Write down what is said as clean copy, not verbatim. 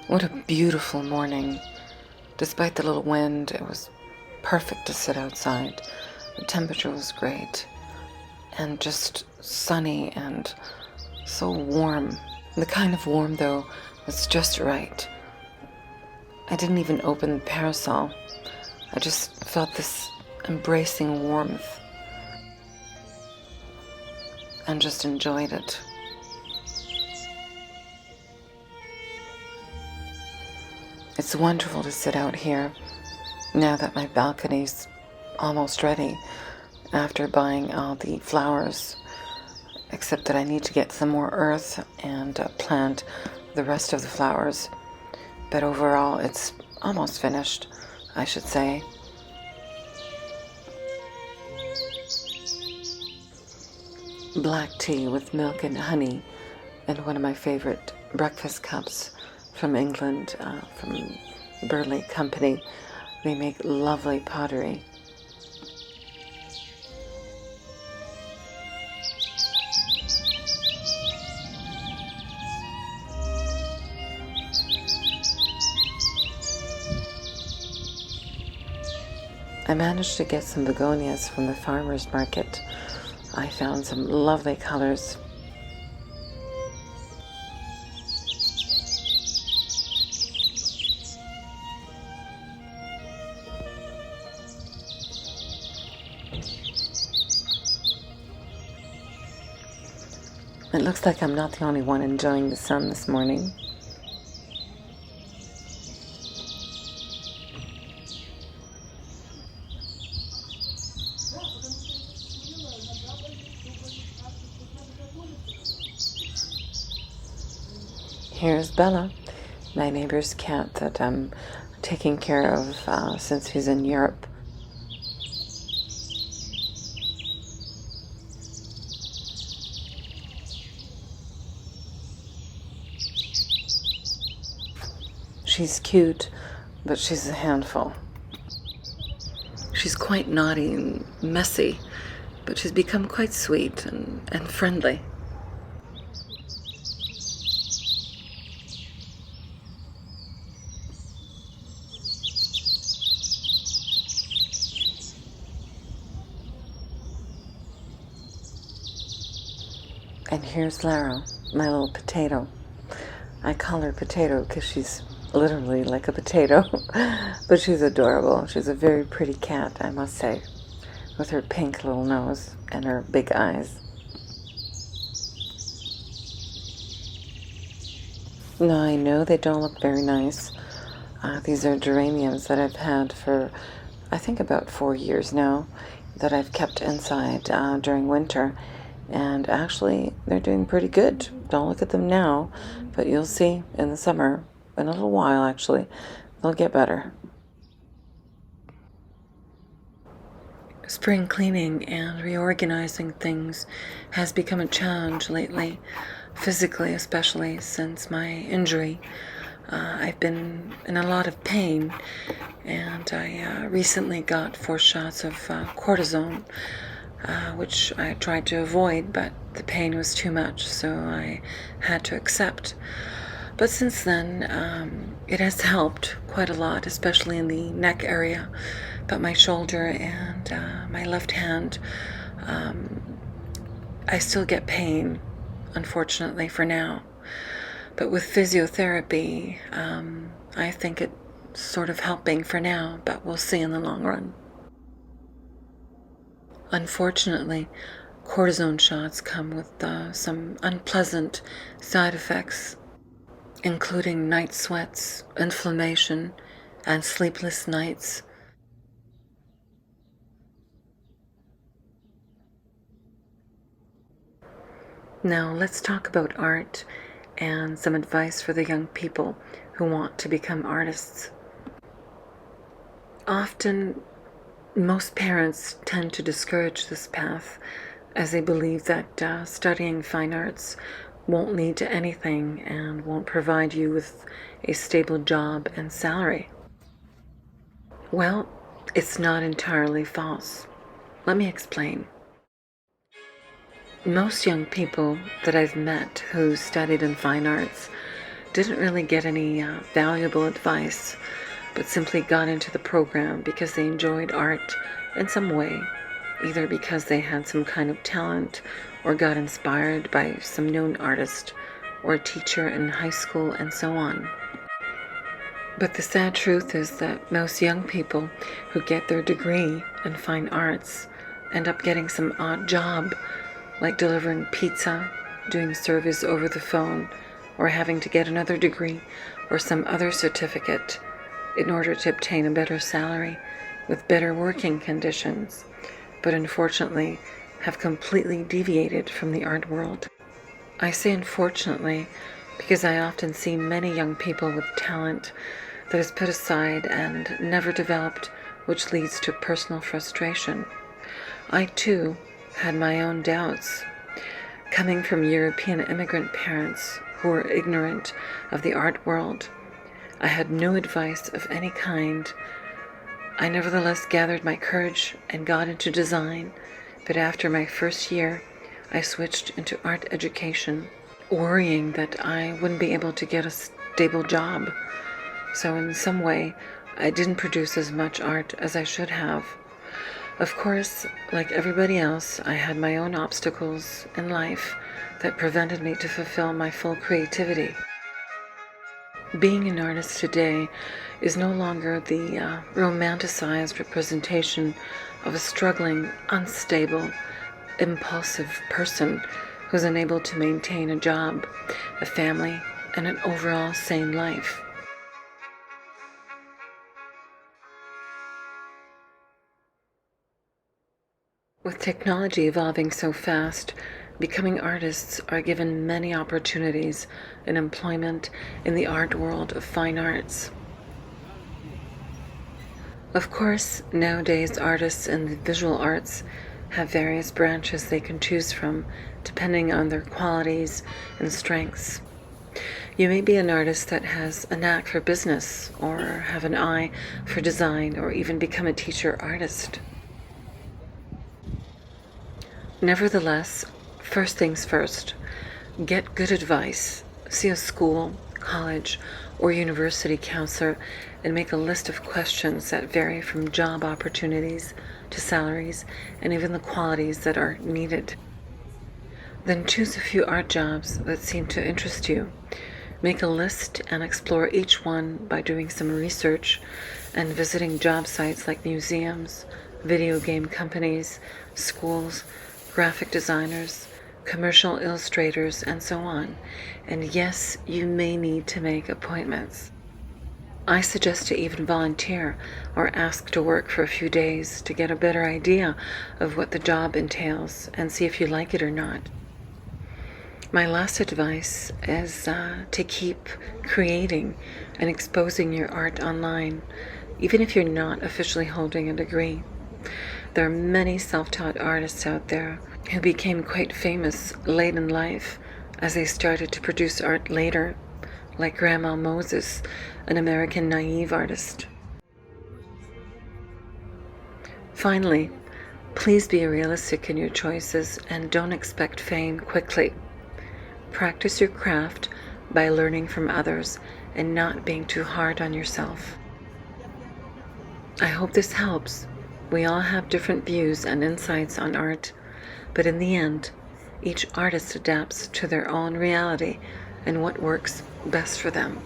What a beautiful morning. Despite the little wind, it was perfect to sit outside. The temperature was great and just sunny and so warm. The kind of warm, though, was just right. I didn't even open the parasol. I just felt this embracing warmth and just enjoyed it. It's wonderful to sit out here now that my balcony's almost ready after buying all the flowers, except that I need to get some more earth and plant the rest of the flowers. But overall, it's almost finished, I should say. Black tea with milk and honey and one of my favorite breakfast cups from England, from Burley Company. They make lovely pottery. I managed to get some begonias from the farmer's market. I found some lovely colors. It looks like I'm not the only one enjoying the sun this morning. Here's Bella, my neighbor's cat that I'm taking care of since he's in Europe. She's cute, but she's a handful. She's quite naughty and messy, but she's become quite sweet and friendly. And here's Lara, my little potato. I call her Potato because she's literally like a potato, but she's adorable. She's a very pretty cat, I must say, with her pink little nose and her big eyes. Now, I know they don't look very nice. These are geraniums that I've had for, I think, about 4 years now, that I've kept inside during winter. And actually, they're doing pretty good. Don't look at them now, but you'll see in the summer, in a little while actually, they'll get better. Spring cleaning and reorganizing things has become a challenge lately, physically especially since my injury. I've been in a lot of pain, and I recently got 4 shots of cortisone, which I tried to avoid, but the pain was too much, so I had to accept. But since then, it has helped quite a lot, especially in the neck area, but my shoulder and my left hand, I still get pain, unfortunately, for now. But with physiotherapy, I think it's sort of helping for now, but we'll see in the long run. Unfortunately, cortisone shots come with some unpleasant side effects, including night sweats, inflammation, and sleepless nights. Now let's talk about art and some advice for the young people who want to become artists. Often, most parents tend to discourage this path as they believe that studying fine arts won't lead to anything and won't provide you with a stable job and salary. Well, it's not entirely false. Let me explain. Most young people that I've met who studied in fine arts didn't really get any valuable advice, but simply got into the program because they enjoyed art in some way, either because they had some kind of talent or got inspired by some known artist or a teacher in high school and so on. But the sad truth is that most young people who get their degree in fine arts end up getting some odd job, like delivering pizza, doing service over the phone, or having to get another degree or some other certificate in order to obtain a better salary with better working conditions, but unfortunately have completely deviated from the art world. I say unfortunately because I often see many young people with talent that is put aside and never developed, which leads to personal frustration. I too had my own doubts. Coming from European immigrant parents who were ignorant of the art world, I had no advice of any kind. I nevertheless gathered my courage and got into design, but after my first year, I switched into art education, worrying that I wouldn't be able to get a stable job. So in some way, I didn't produce as much art as I should have. Of course, like everybody else, I had my own obstacles in life that prevented me to fulfill my full creativity. Being an artist today is no longer the romanticized representation of a struggling, unstable, impulsive person who's unable to maintain a job, a family, and an overall sane life. With technology evolving so fast, becoming artists are given many opportunities in employment in the art world of fine arts. Of course, nowadays artists in the visual arts have various branches they can choose from, depending on their qualities and strengths. You may be an artist that has a knack for business, or have an eye for design, or even become a teacher artist. Nevertheless, first things first, get good advice. See a school, college, or university counselor and make a list of questions that vary from job opportunities to salaries and even the qualities that are needed. Then choose a few art jobs that seem to interest you. Make a list and explore each one by doing some research and visiting job sites like museums, video game companies, schools, graphic designers, commercial illustrators, and so on. And yes, you may need to make appointments. I suggest to even volunteer or ask to work for a few days to get a better idea of what the job entails and see if you like it or not. My last advice is to keep creating and exposing your art online, even if you're not officially holding a degree. There are many self-taught artists out there who became quite famous late in life as they started to produce art later, like Grandma Moses, an American naive artist. Finally, please be realistic in your choices and don't expect fame quickly. Practice your craft by learning from others and not being too hard on yourself. I hope this helps. We all have different views and insights on art, but in the end, each artist adapts to their own reality and what works best for them.